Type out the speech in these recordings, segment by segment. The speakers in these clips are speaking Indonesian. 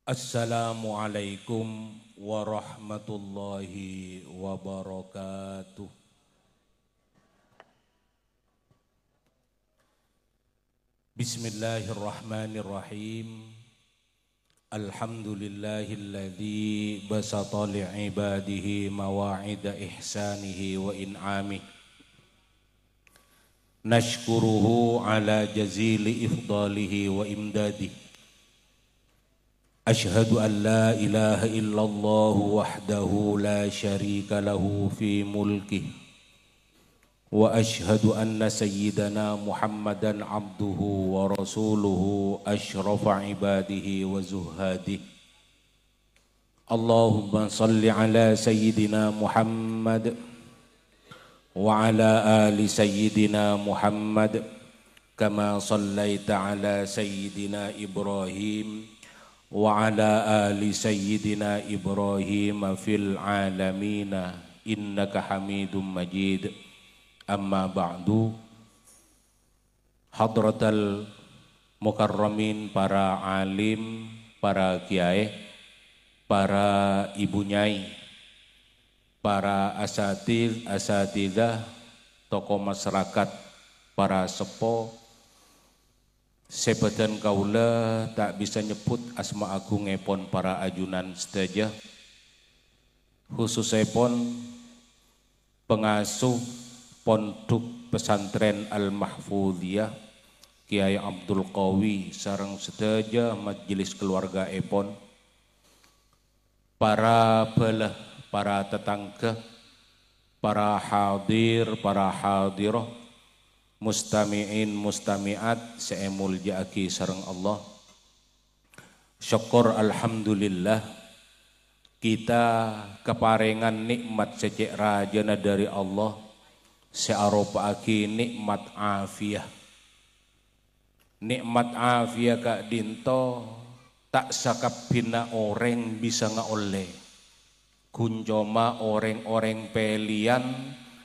Assalamualaikum warahmatullahi wabarakatuh. Bismillahirrahmanirrahim. Alhamdulillahilladzi basata li'ibadihi mawa'ida ihsanihi wa in'amih. Nashkuruhu ala jazili ifdalihi wa imdadihi. Ashhadu an la ilaha illallah wahdahu la syarika lahu fi mulkih wa ashhadu anna sayyidana Muhammadan abduhu wa rasuluhu ashrafa ibadihi wa zuhadih. Allahumma salli ala sayyidina Muhammad wa ala ali sayyidina Muhammad kama sallaita ala sayyidina Ibrahim wa ala ali sayyidina Ibrahim fil alamina innaka hamidum majid. Amma ba'du. Hadratal mukarramin, para alim, para kiai, para ibu nyai, para asatidzah, tokoh masyarakat, para sepo, sebadan kaula tak bisa nyebut asma agung epon para ajunan sedaya, khususipun pengasuh pondok pesantren Al-Mahfudiyah Kiai Abdul Qawi sareng sedaya majelis keluarga epon, para belah, para tetangga, para hadir, para hadiroh, mustami'in mustami'at se'emul ja'aki sareng Allah. Syukur alhamdulillah kita keparengan nikmat secek rajana dari Allah, searopaki nikmat afiyah. Nikmat afiyah kak dinto tak sakabina orang bisa ngaoleh. Kuncoma orang-orang pelian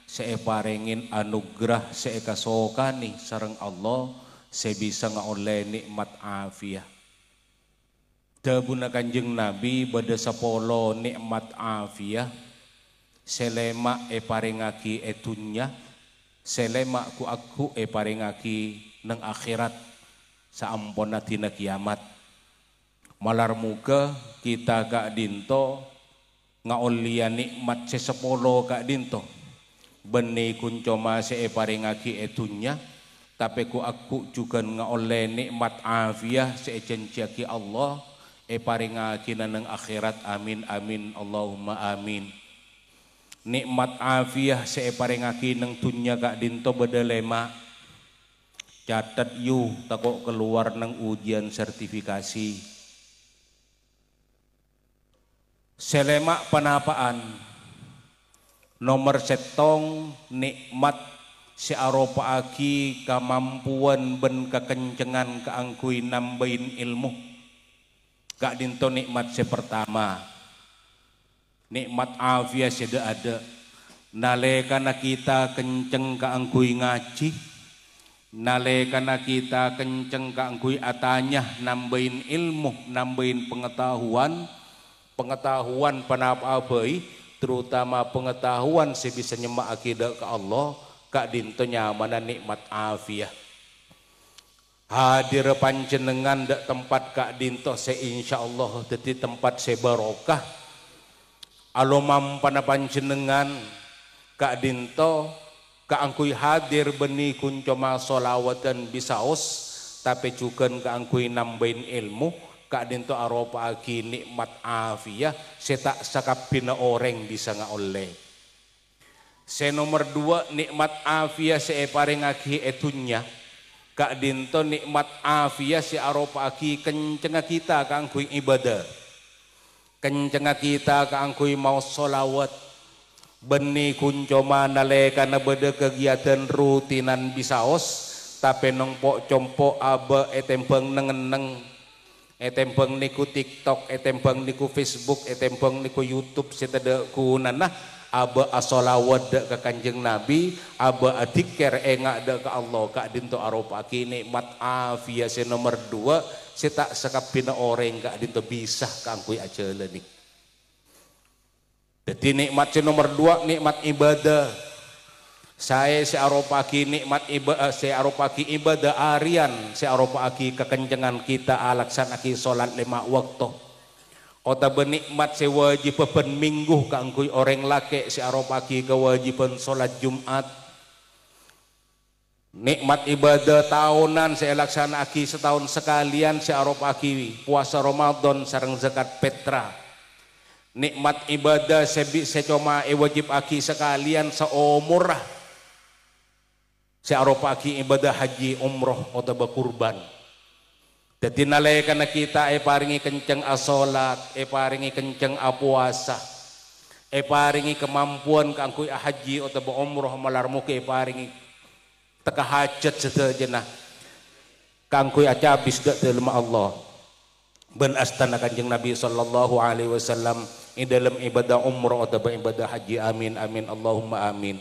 saya parengin anugerah saya kasokani sareng Allah, saya bisa ngaoleh nikmat afiyah. Dabuna Kanjeng Nabi bada sapolo nikmat afiyah, selema parengaki etunya, selema ku aku parengaki nang akhirat saampona tina kiamat. Malar muga kita kak dinto ngaolia nikmat sesepolo kak dinto. Beni kuncoma separengaki etunya, tapi ku aku juga ngaoleh nikmat afiyah seecenciaki Allah parengaki nang akhirat. Amin amin Allahumma amin. Nikmat afiyah separengaki nang tunya kak dinto bedalema. Catat yu takok keluar nang ujian sertifikasi. Selema panapaan nomor setong nikmat searopaaki kemampuan ben kekencengan keangkui nambahin ilmu. Kak dinto nikmat sepertama, nikmat afiyah seda ada. Nalekana kita kenceng keangkui ngaji, nalekana kita kenceng keangkui atanya nambahin ilmu, nambahin pengetahuan, pengetahuan panapa-abai, terutama pengetahuan sebisa nyemak akidah ke Allah, kak dinto nyamanan nikmat afiyah. Hadir panjenengan dak tempat kak dinto seinsyaallah dadi tempat sebarokah. Alomam pana panjenengan kak dinto kaangkui hadir beni kuncoma solawatan bisaos, tapi juga kaangkui nambahin ilmu. Kak dinto aropa aki nikmat afiyah setak sakapina orang bisa ngaoleh. Se nomor dua nikmat afiyah separengaki etunya. Kak dinto nikmat afiyah se aropa aki kencenga kita kaangkui ibadah, kencenga kita kaangkui mau solawat. Beni kuncoma nalekana beda kegiatan rutinan bisaos, tapi nongpok compok aba etempeng nengeneng, etempeng niku TikTok, etempeng niku Facebook, etempeng niku YouTube, seteda kunanah aba asolawat ke Kanjeng Nabi, aba adikir engak ke Allah. Kak dinto aropa ki nikmat afiyah nomor 2 saya tak sekapina orang kak dinto bisa kangkui aja nih. Jadi nikmat nomor 2 nikmat ibadah. Saya searopaki nikmat ibadah, searopaki ibadah harian, searopaki kekencengan kita alaksanaki salat 5 waktu. Ota benikmat sewajib pen minggu kangkui orang laki searopaki kewajiban salat Jumat. Nikmat ibadah tahunan saya laksanaki setahun sekalian saya aropaki puasa Ramadan sareng zakat petra. Nikmat ibadah saya cuma wajib aki sekalian seumurah. Saya aropaki ibadah haji umroh atau berkurban. Jadi nalai karena kita paringi kenceng asolat, paringi kenceng apuasa, paringi kemampuan kangkui haji atau berumroh malarmuke paringi teka hajat setejenah kangkui aja habis dak dalam Allah ben astana kanjeng Nabi sallallahu alaihi wasallam di dalam ibadah umrah atau ibadah haji amin amin Allahumma amin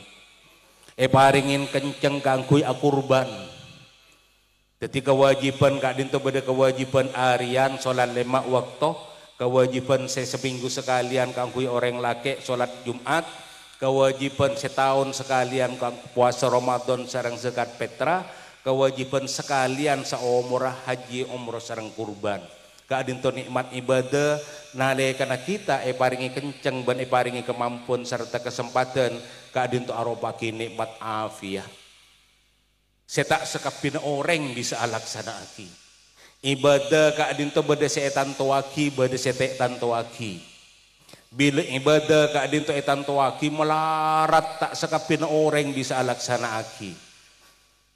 paringin kenceng kangkui akurban. Jadi kewajiban kak dinto beda kewajiban harian salat 5 waktu, kewajiban saya seminggu sekalian kangkui orang laki salat Jumat, kewajiban setahun sekalian puasa Ramadan sareng zakat petra, kewajiban sekalian seumurah haji umroh sareng kurban. Kadinto nikmat ibadah nale karena kita paringi kenceng ban paringi kemampuan serta kesempatan kadinto aropaki nikmat afiah. Setak sekapin orang bisa alaksanaaki. Ibadah kadinto beda setan tuaki beda setek tantuaki. Bila ibadah kak dinto etan tuaki melarat tak sekapin orang bisa alaksanaaki.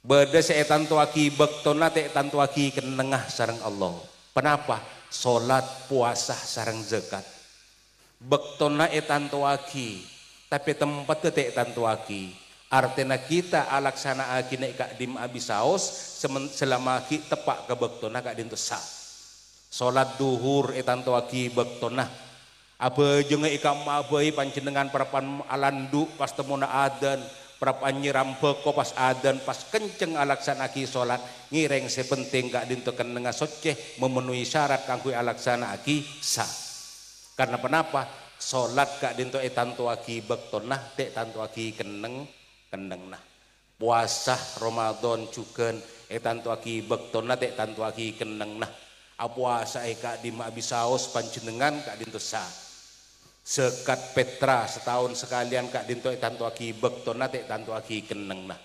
Beda seetan tuaki bektona te etan tuaki kenengah sareng Allah. Kenapa? Solat puasa sareng zakat. Bektona etan tuaki tapi tempat te etan tuaki. Artinya kita alaksanaaki nek kak dim abisaos selama ki tepak ke bektona kak dinto sah. Solat duhur etan tuaki bektona. Apa jeung ikam abai panjenengan parapan alandu pas temuna adan parapan nyiram beko pas adan pas kenceng alaksanaki salat ngireng sepenting gak dinto kenenga soceh memenuhi syarat kanggo alaksanaki sah. Karena kenapa? Salat gak dinto etantuaki bektonah tek tantuaki keneng nah. Puasa Ramadan juga etantuaki bektonah tek tantuaki keneng nah. Puasa eka di abisaos panjenengan gak dinto sah. Zakat petra setahun sekalian kak dinto tantu aki bektona tek tantu aki keneng nah.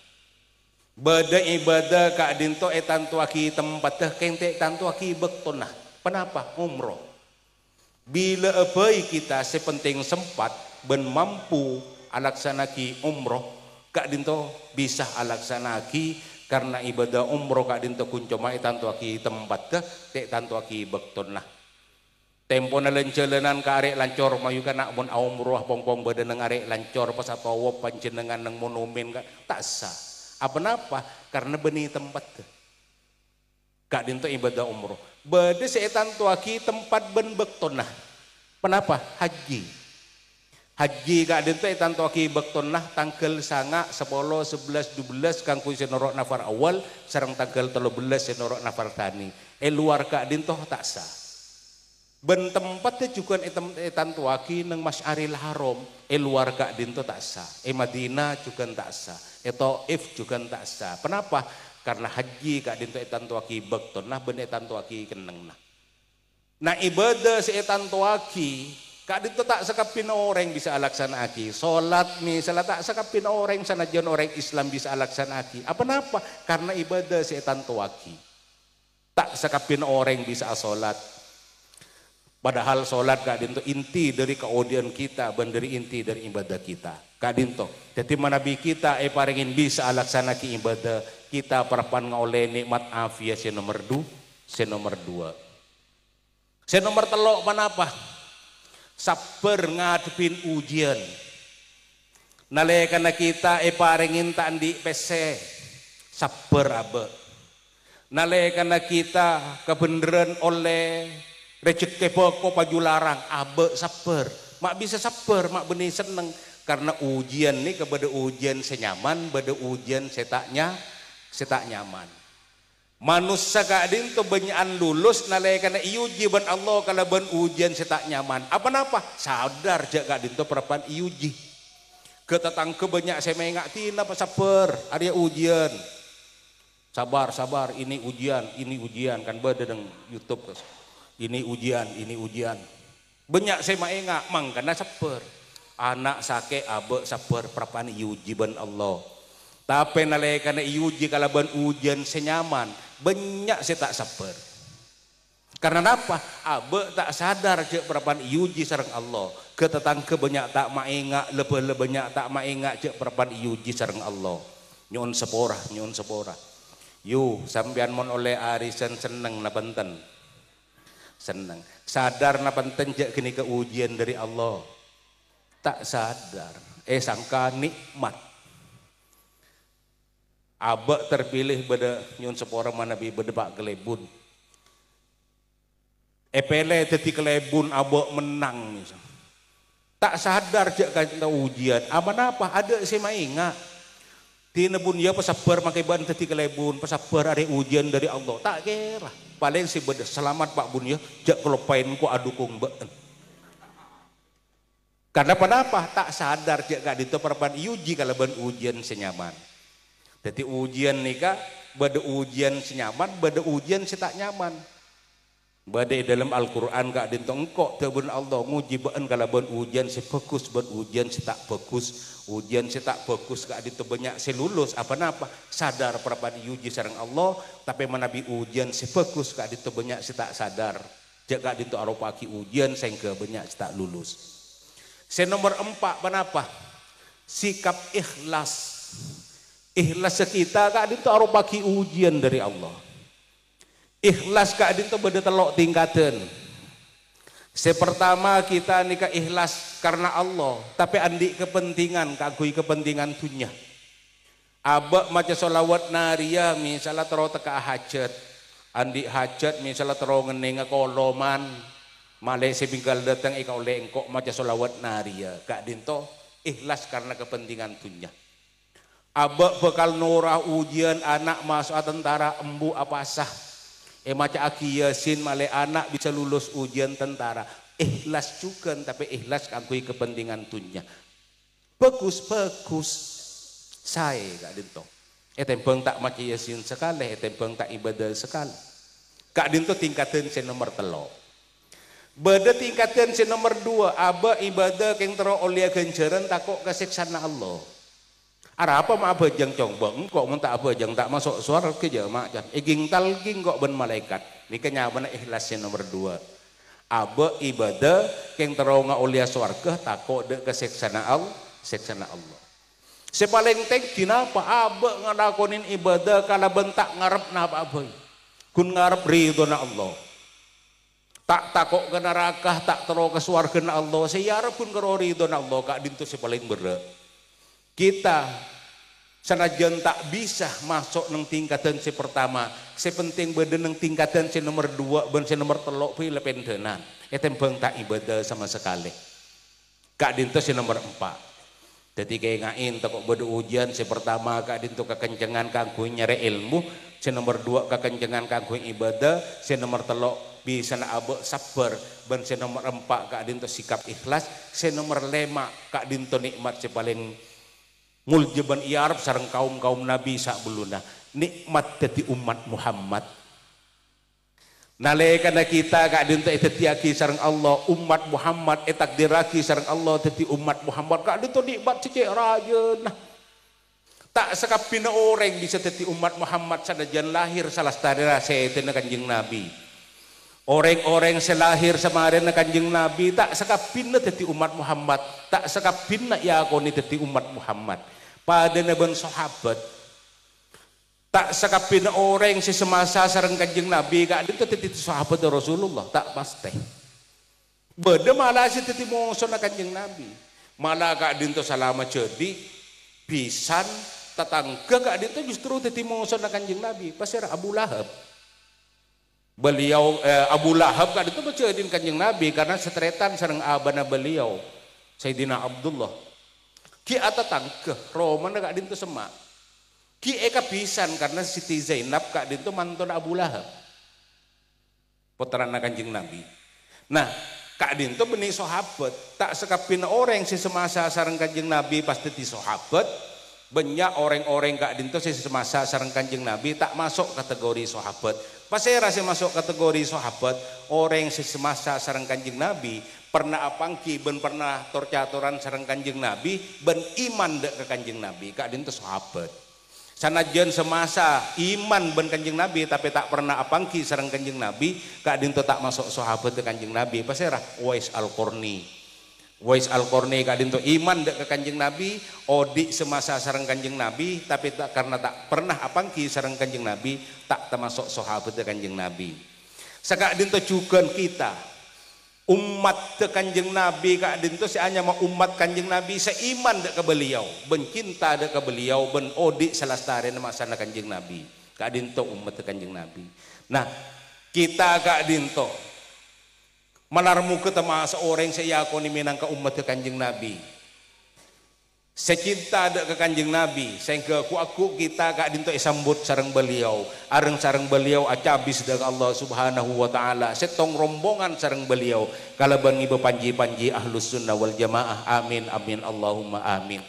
Beda ibadah kak dinto tantu aki tempat dah kente tantu aki bektona. Kenapa? Umroh. Bila abai kita sepenting sempat ben mampu alaksanaki umroh kak dinto bisa alaksanaki karena ibadah umroh kak dinto kuncoma tantu aki tempat dah tek tantu aki bektona. Tempo na lancelenan ka arek lancor mayu kana mun umroh pong-pong badan nang arek lancor pas atawa panjenengan nang monumen ka tak sah. Apa napa? Karena benih tempat ke. Kak dinto ibadah umroh. Bade seetan tuaki tempat ben bektonah. Kenapa? Haji. Haji kak dinto etan tuaki bektonah tanggal 9, 10, 11, 12 kang kuwi senorok nafar awal sareng tanggal 13 senorok nafar tani. Luar kak dinto tak sah. Ben tempatnya juga etan tuaki neng Masyaril Haram luar kak dinto tak sah. Madinah juga tak sah. Taif juga tak sah. Kenapa? Karena haji kak dinto etan tuaki bektonah ben etan tuaki keneng nah. Nah ibadah si etan tuaki kak dinto tak sekapin orang bisa alaksanaaki. Salat misalnya tak sekapin orang sanajan orang Islam bisa alaksanaaki. Apa napa? Karena ibadah si etan tuaki tak sekapin orang bisa salat. Padahal sholat kak dinto inti dari keaudian kita, dari inti dari ibadah kita. Kak dinto, jadi manabi kita paringin bisa alaksanaki ibadah kita parapan ngoleh nikmat afia si nomor 2. Si nomor 3 panapa? Sabar ngadepin ujian. Nalekana kita paringin tandi PC. Sabar abe. Nalekana kita kebenaran oleh rezeki pokok paju larang abe sabar mak bisa sabar mak benih seneng karena ujian nih kepada ujian senyaman pada ujian setak nyaman Manusia kak dinto banyakan lulus nalai karena iuji ban Allah kalau ban ujian setak nyaman. Apa napa? Sadar jak kak dinto perapan iuji. Ketatang kebanyak saya mengak tina pas sabar ada ujian. Sabar sabar ini ujian kan beda dengan YouTube kas. Ini ujian. Banyak saya mengak mang karena sabar. Anak sake abe sabar perapan iuji ban Allah. Tapi nalai karena iuji kalau ban ujian senyaman banyak saya tak sabar. Karena apa? Abe tak sadar cek perapan iuji sareng Allah. Ketetangke banyak tak maengak lebih banyak tak maengak cek perapan iuji sareng Allah. Nyon sepora. Yu sampean mon oleh arisan seneng na benten. Seneng. Sadar na benten cek kini ke ujian dari Allah. Tak sadar. Sangka nikmat. Abak terpilih pada nyon sepora manabi pada pak kelebun. Epele teti kelebun abak menang. Tak sadar jak kata ujian. Apa ada saya maingat. Tina bun ya pasabar makai ban teti kelebun pasabar ada ujian dari Allah. Tak kira. Paling si beda selamat pak bun ya. Jak kelopain ku adukung been. Karena apa? Tak sadar jak kak dito perpan iuji kalau ban ujian senyaman. Jadi ujian nikah, bada ujian senyaman, bada ujian setak nyaman. Badai dalam Al-Quran kak dintong engkau terbun Allah nguji baan kalau ban ujian sebagus, ban ujian setak bagus, ujian setak bagus kak dito banyak selulus apa napa sadar perapan uji sareng Allah, tapi manabi ujian sebagus kak dito banyak setak sadar. Jaga dito aropaki ujian sehingga banyak setak lulus. Nomor 4 kenapa? Sikap ikhlas. Ikhlas kita kak dinto arup bagi ujian dari Allah. Ikhlas kak dinto beda telok tingkatan. Sepertama kita nikah ikhlas karena Allah, tapi andi kepentingan kagui kepentingan dunia. Abak maca solawat naria misalnya tero teka hajat, andi hajat misalnya tero ngenenga koloman, malai sebinggal datang ika oleh engkok maca solawat naria. Kak dinto ikhlas karena kepentingan dunia. Abak bekal norah ujian anak masuk tentara embu apa sah. Maca aki yasin male anak bisa lulus ujian tentara. Ikhlas juga tapi ikhlas kangkui kepentingan dunia. Bagus. Saya kak dinto. Tembang tak maca yasin sekali, tembang tak ibadah sekali. Kak dinto tingkatan si nomor 3. Beda tingkatan si nomor 2. Abak ibadah keng tero oleh ganjaran takok kesiksana Allah. Ara apa ma abajang combong kok mun tak abajang tak masuk suara ke jamaah jan iging talging kok ben malaikat ni kenyaman ikhlasnya nomor 2 aba ibadah keng teronga ulia swarga takok de keseksana Allah sepaling tek dinapa aba ngalakonin ibadah kala bentak ngarep napa aboy kun ngarep ridhona Allah tak takok ke neraka tak tero ke swarga Allah sayarep kun karo ridhona Allah kak dintu sepaling berat. Kita sanajan tak bisa masuk nang tingkatan si pertama, si penting beda nang tingkatan si nomor 2 dan si nomor 3 pilih pendenan. Tembang tak ibadah sama sekali. Kak dinto si nomor 4. Jadi kayak ngain takut beda ujian si pertama kak dinto kekencengan kanggo nyari ilmu, si nomor 2 kekencengan kanggo ibadah, si nomor 3 bisa na abe sabar, dan si nomor 4 kak dinto sikap ikhlas, si nomor 5 kak dinto nikmat si paling muljaban iarab sareng kaum nabi sak beluna nikmat dadi umat Muhammad. Nalekana kita kak dinto etetiaki sareng Allah umat Muhammad etakdiraki sareng Allah dadi umat Muhammad kak dinto nikmat cecek raja nah. Tak sekapina orang bisa dadi umat Muhammad sanajan lahir salah sadara seeten Kanjeng Nabi. Orang-orang selahir semarin Kanjeng Nabi tak sekapina dadi umat Muhammad, tak sekapina yakoni dadi umat Muhammad. Pada naban sahabat tak sekapina orang si semasa sareng Kanjeng Nabi kak dinto dadi sahabat Rasulullah tak pasti. Beda malah si dadi musuh Kanjeng Nabi. Malah kak dinto salama jadi pisan tetangga kak dinto justru dadi musuh Kanjeng Nabi. Pasir Abu Lahab. Beliau Abu Lahab kak dinto menjadiin Kanjeng Nabi karena setretan sareng abana beliau Sayyidina Abdullah. Ki ata tangkeh Roma kak dinto semak. Ki eka pisan karena Siti Zainab Kak Dinto mantun Abu Lahab. Putrana Kanjeng Nabi. Nah, Kak Dinto benih sahabat, tak sekapin orang si semasa sareng Kanjeng Nabi pasti di sahabat. Banyak orang-orang Kak Dinto si semasa sareng Kanjeng Nabi tak masuk kategori sahabat. Pas saya rasa masuk kategori sahabat, orang si semasa sareng Kanjeng Nabi pernah apangki ben pernah torcatoran sareng Kanjeng Nabi ben iman dek ke Kanjeng Nabi. Kak Dinto sahabat. Sanajan semasa iman ben Kanjeng Nabi tapi tak pernah apangki sareng Kanjeng Nabi, Kak Dinto tak masuk sahabat ke Kanjeng Nabi. Pasirah Uwais Al-Qarni. Uwais Al-Qarni Kak Dinto iman dek ke Kanjeng Nabi, odi semasa sareng Kanjeng Nabi tapi tak karena tak pernah apangki sareng Kanjeng Nabi, tak termasuk sahabat ke Kanjeng Nabi. Sakak Dinto juga kita umat de Kanjeng Nabi Kak Dinto si hanya mau umat Kanjeng Nabi seiman dek ke beliau, bencinta dek ke beliau, ben odi selastare masana Kanjeng Nabi. Kak Dinto umat de Kanjeng Nabi. Nah, kita Kak Dinto malarmu ketemu seorang sayakoni minangka umat de Kanjeng Nabi. Secinta dek ke Kanjeng Nabi, sehingga aku kita Kak Dinto isambut sareng beliau, areng sareng beliau acabis dek Allah Subhanahu wa taala, setong rombongan sareng beliau kalaban ibu panji-panji Ahlus Sunnah wal Jamaah. Amin amin Allahumma amin.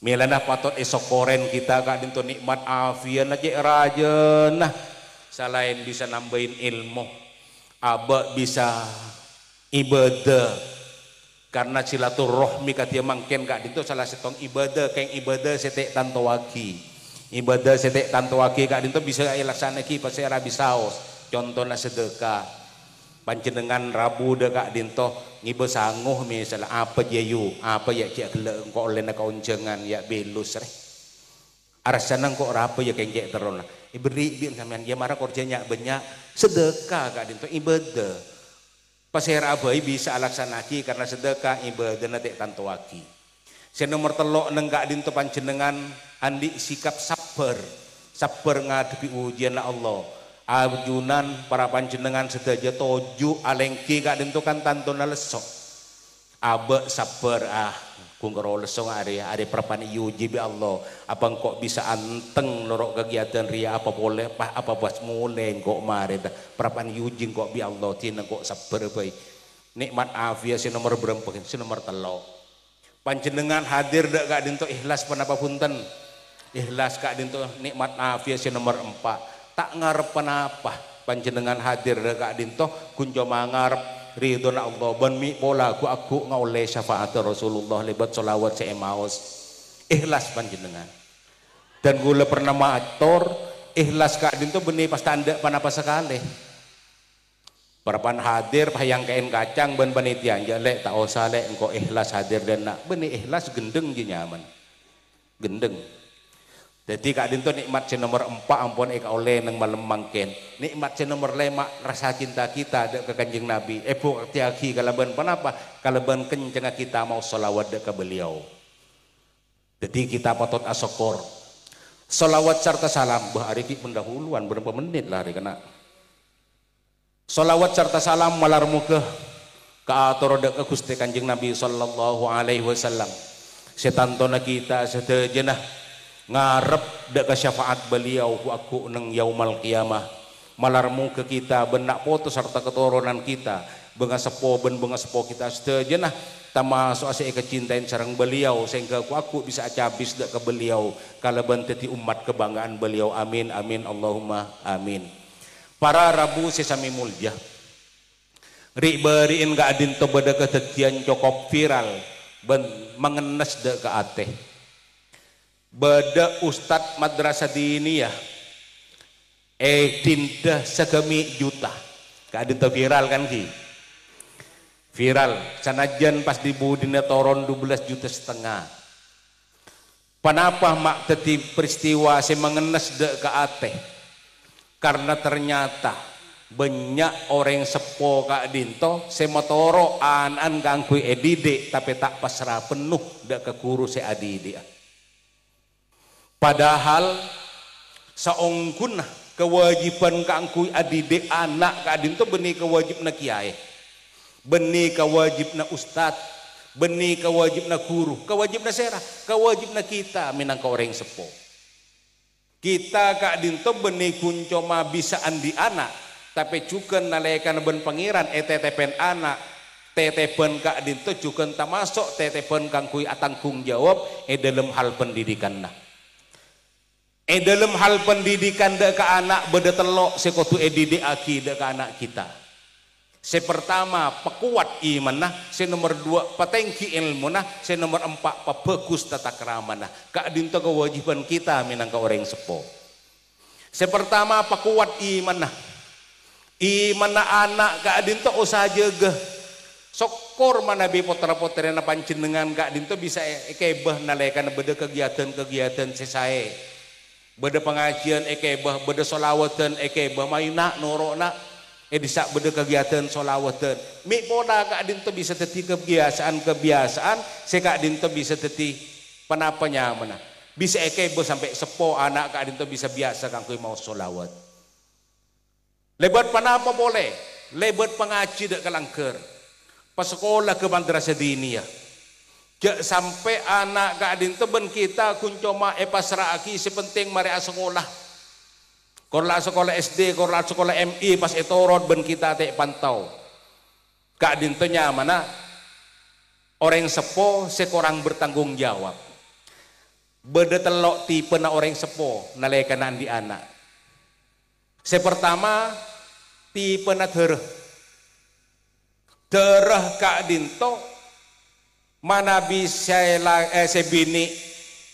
Milana patot esok koren kita Kak Dinto nikmat afian aja raja. Nah, selain bisa nambahin ilmu, aba bisa ibadah. Karena silaturahmi katia mangken Kak Dinto salah setong ibadah kayak ibadah setek tantowaki. Ibadah setek tantowaki Kak Dinto bisa laksana ki pas era bisaos. Contohnya sedekah. Panjenengan Rabu de Kak Dinto ngibe sanguh misalnya apa jayu, apa ya cek gele engko oleh na kaunjengan ya belus reh. Arasana engko apa ya kengke terona. Iberi bin sampean ya marah kerjanya banyak sedekah Kak Dinto ibadah. Pasir abai bisa alaksanaki karena sedekah ibadah tek tantuaki. Saya nomor telok nenggak Dinto panjenengan andi sikap sabar, sabar ngadepi ujian Allah. Ajunan para panjenengan sedaja toju alengki Kak Dinto kan tantona lesok. Abe sabar kungkaro lesok are perpani uji bi Allah. Abang kok bisa anteng lorok kegiatan ria apa boleh apa buat mulai kok mare perpani uji kok bi Allah tina kok sabar baik. Nikmat afiat si nomor berapa si nomor telo. Panjenengan hadir dak Kak Dinto ikhlas panapa punten. Ikhlas Kak Dinto nikmat afiat si nomor 4. Tak ngarep panapa panjenengan hadir dak Kak Dinto kunjo mangarep ridhona Allah ban mi pola aku ngaule syafaat Rasulullah lebat solawat seemaos. Ikhlas panjenengan. Dan gula pernah matur ikhlas Kak Dinto benih pas tanda panapa sekali. Parapan hadir pahayang kain kacang ban panitia jalek tak usah lek engko ikhlas hadir dan nak benih ikhlas gendeng je nyaman. Gendeng. Jadi Kak Dinto nikmat si nomor 4 ampun eka oleh nang malem mangken. Nikmat si nomor 5 rasa cinta kita dek ke Kanjeng Nabi. Epo tiaki kalaban panapa? Kalaban kenceng kita mau selawat dek ke beliau. Jadi kita patut asokor. Selawat serta salam bah hari pendahuluan berapa menit lah hari kena. Salawat serta salam malarmu ke atur dek ke Gusti Kanjeng Nabi sallallahu alaihi wasallam. Setantona kita setejenah ngarep dek ke syafaat beliau aku neng yaumal qiyamah. Malarmu ke kita benak foto serta keturunan kita benga sepo kita setejenah termasuk asik kecintain sareng beliau sehingga aku bisa cabis dek ke beliau kalaban teti umat kebanggaan beliau. Amin amin Allahumma amin. Para Rabu sesami mulja ri beriin Kak Dinto beda kejadian cukup viral ben mengenes de ke ateh beda Ustad madrasah diniyah tindah segemi juta Kak Dinto viral kan ki viral sanajan pas dibudina toron 12,5 juta. Panapa mak teti peristiwa si mengenes de ke ateh karena ternyata banyak orang sepo Kak Dinto semotoro an gangkui edide tapi tak pasrah penuh dak ke guru se adide. Padahal saongkun kewajiban gangkui adide anak Kak Dinto benih kewajibna kiai, benih kewajibna ustad, benih kewajibna guru, kewajibna serah, kewajibna kita minangka orang sepo. Kita kak dinto benih kuncoma bisa andi anak, tapi juga nalekan ben pangeran tetepen anak, tetepen kak dinto juga tak masuk tetepen kang kui atanggung jawab dalam hal pendidikan nah. Dalam hal pendidikan dek ke anak beda telok sekotu didik aki dek ke anak kita. Sepertama pekuat iman nah, nomor 2 patengki ilmu nah, nomor 4 bagus tata krama nah. Kak dinto kewajiban kita minangka orang sepo. Sepertama pekuat iman nah. Iman na anak kak dinto usaha jaga. Sokor mana bi potra-potra na panjenengan kak dinto bisa ekebah nalekan beda kegiatan-kegiatan sesae. Beda pengajian ekebah, beda solawatan ekebah mayuna norona. Bisa beda kegiatan solawatan mi poda kak dinto bisa teti kebiasaan se kak dinto bisa teti penapanya mana bisa ekebo sampai sepo anak kak dinto bisa biasa kang kui mau solawat lebat panapa boleh lebat pengaji dek kelangker pas sekolah ke madrasah diniyah jak sampai anak kak dinto ben kita kuncoma pasraki sepenting mari sekolah. Korla sekolah SD, korla sekolah MI pas etorot ben kita tek pantau. Kak dinto mana orang sepo sekorang bertanggung jawab. Beda telok tipe na orang sepo nalekan di anak. Sepertama tipe na tereh. Tereh kak dinto mana bisa sebini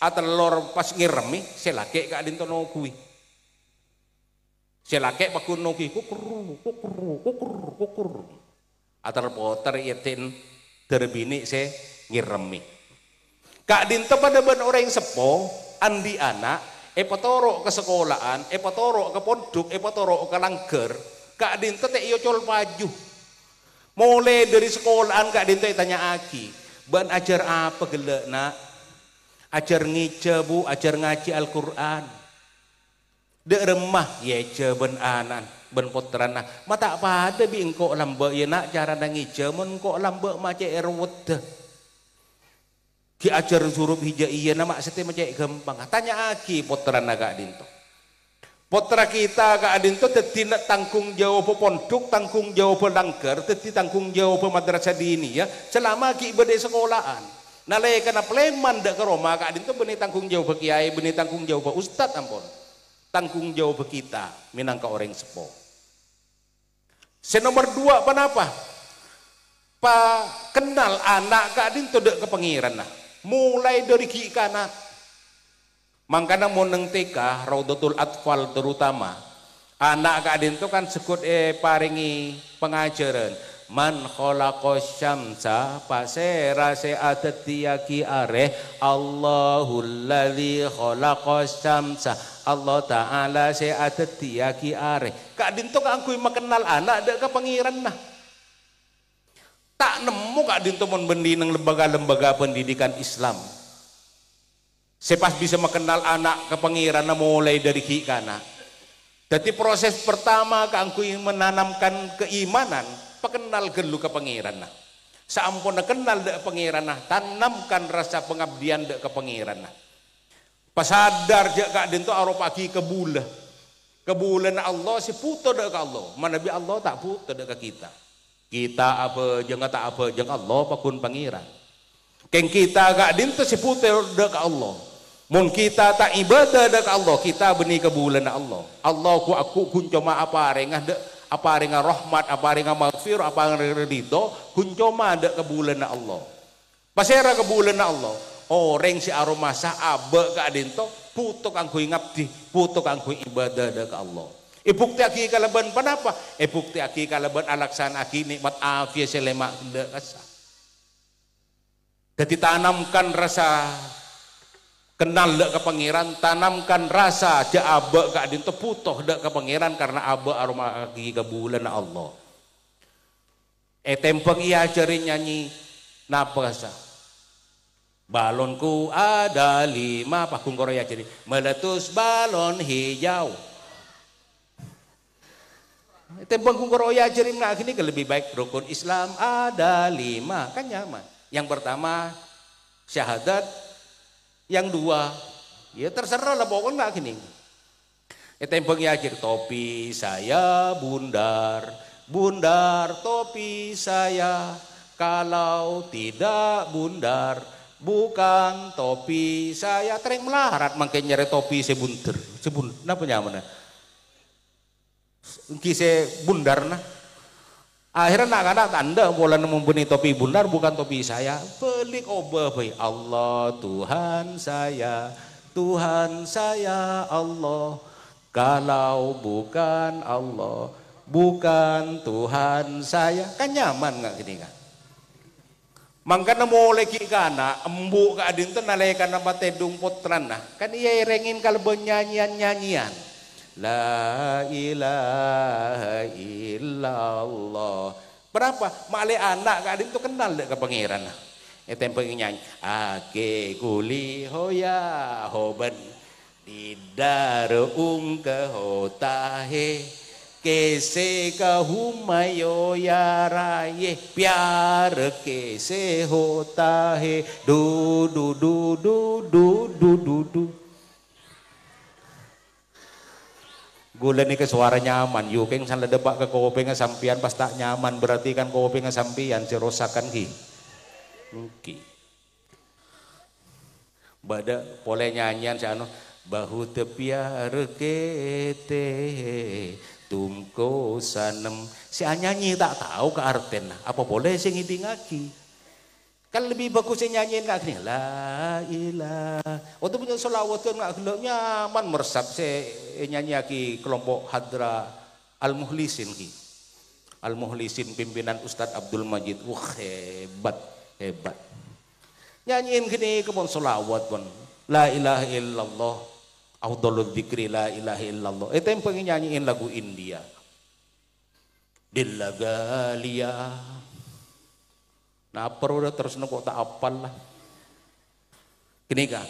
atau lor pas ngiremi selake kak dinto no kui. Selake bakun noki kukur atar poter itin terbini se ngiremi kak dinto pada ben orang sepo andi anak potoro ke sekolahan potoro ke pondok potoro ke langger kak dinto te iyo col paju mulai dari sekolahan kak dinto tanya aki ben ajar apa gelek nak ajar ngice bu ajar ngaji Al-Quran dek remah ya ben anan ben potrana mata pada bi engkau lambe ya nak cara nangi jaman engkau lambe mace erwet ki ajar surup hija iya nama sete mace gampang tanya aki potrana kak dinto potra kita kak dinto teti tanggung jawab pondok tanggung jawab langgar teti tanggung jawab madrasah dini ya selama ki bede sekolahan nalai kana pleman dak ke Roma kak dinto benih tanggung jawab kiai benih tanggung jawab ustad ampun tanggung jawab kita minangka orang sepo. Nomor 2 kenapa? Kenal anak kak dinto dek ke pengiran nah. Mulai dari ki kanat. Mangkana mau neng TK Raudatul Atfal terutama anak kak dinto kan sekut paringi pengajaran. Man khalaqas syamsa pasera se atati are Allahul ladzi khalaqas syamsa Allah taala se atati are kak dinto kak angkui makenal anak dek ke pengiran nah tak nemu kak dinto mon bendi nang lembaga-lembaga pendidikan Islam sepas bisa makenal anak ke pengiran nah mulai dari ki kana jadi proses pertama kak angkui menanamkan keimanan pengenal gelu ke pengiran nah saampun kenal dek pengiran nah tanamkan rasa pengabdian dek ke pengiran nah pasadar je kak dinto aro pagi kebulan Allah si puto dek ke Allah mana bi Allah tak puto dek ke kita apa jangan tak apa jangan Allah pakun pengiran keng kita kak dinto si puto dek ke Allah mun kita tak ibadah dek ke Allah kita benih kebulan Allah Allah ku aku kuncoma apa rengah dek apa ringa rahmat, apa ringa maghfir, apa ringa ridho, kuncoma ada kebulan Allah. Pasera kebulan Allah. Orang si aromasa abe ka adinto, putok ang kui ngabdi, putok ang kui ibadah ke Allah. Ibukti aki kalaban panapa? Ibukti aki kalaban alaksan aki nikmat afiyah selema de kasa. Jadi tanamkan rasa kenal dek ke pangeran, tanamkan rasa ja abe kak dinto putoh dek ke pangeran karena abe aroma lagi ke bulan Allah. Tempeng iya cari nyanyi napa sa balonku ada 5 pakung Korea jadi meletus balon hijau. Tempeng kung Korea jadi nah gini lebih baik rukun Islam ada 5 kan nyaman. Yang pertama syahadat. Yang 2 ya terserah lah pokoknya gini Etempeng yakir topi saya bundar, bundar topi saya. Kalau tidak bundar, bukan topi saya. Tereng melarat makanya nyari topi sebunter, sebun. Napa nyaman? Kise bundar nah. Akhirnya anak-anak tanda bola membeli topi bundar bukan topi saya. Pelik obah bayi Allah Tuhan saya Allah. Kalau bukan Allah, bukan Tuhan saya. Kan nyaman nggak gini kan? Mangkana mulai kana embu ka adin tu nalaikan nama tedung potran nah. Kan ia rengin kalau bernyanyian-nyanyian. La ilaha illallah. Berapa? Male anak kadin tu kenal dek ke pangeran. Tempeng nyanyi. Ake kuli hoya hoban di darung ke hotahe kese ka humayo ya raye pyar kese hotahe du du du du du du du du. Gula ni ke suara nyaman, yukeng san ledebak ke kopengnya sampian pas tak nyaman berarti kan kopengnya sampian si rosakan ki. Mungkin. Bada boleh nyanyian si anu bahu tepiar kete tumko sanem si nyanyi tak tahu ke arten apa boleh sing ngidingaki. Kan lebih bagus saya nyanyiin kak gini la ilah waktu punya solawat kan gak nyaman meresap saya nyanyi aki kelompok hadra al-muhlisin ki al-muhlisin pimpinan Ustadz Abdul Majid hebat hebat nyanyiin gini kepon solawat pun la ilaha illallah afdhalul dzikri la ilaha illallah itu yang pengen nyanyiin lagu India Dillagalia. Nah perlu terus kok tak apal lah. Gini kan.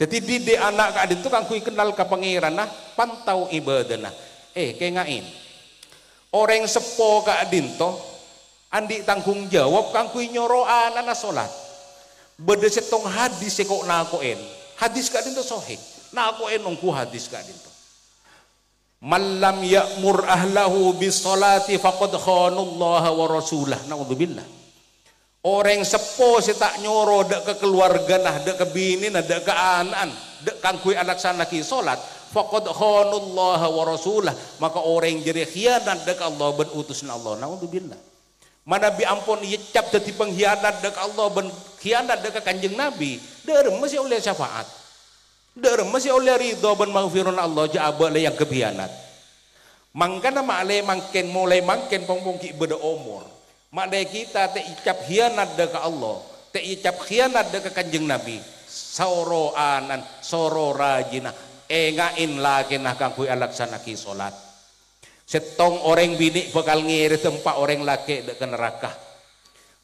Jadi di anak kak itu kan kui kenal ke pangeran nah pantau ibadah nah. Kengain. Orang sepo kak dinto andi tanggung jawab kan kui nyoroan anak solat. Beda setong hadis kok nakoen. Hadis kak dinto sohih. Nakoen nungku hadis kak dinto. Malam ya'mur ahlahu bis salati faqad khanallaha wa rasulah. Naudzubillah. Orang sepo si tak nyoro dek ke keluarga nah dek ke bini nah dek ke anan dek kangkui anak sanaki solat faqad khanallaha wa rasulah maka orang jadi khianat dek Allah ben utusna Allah naudzubillah mana bi ampun yecap dadi pengkhianat dek Allah ben khianat dek kanjeng Nabi derem masih oleh syafaat derem masih oleh ridho ben maghfirun Allah ja'aba yang kebianat mangkana male mangken mulai mangken pongpongki beda umur maknanya kita te icap khianat deka Allah te icap khianat deka kanjeng Nabi soro anan soro rajina ngain lagi nah kangkui alaksanaki solat setong orang bini bakal ngiri tempat orang laki dek neraka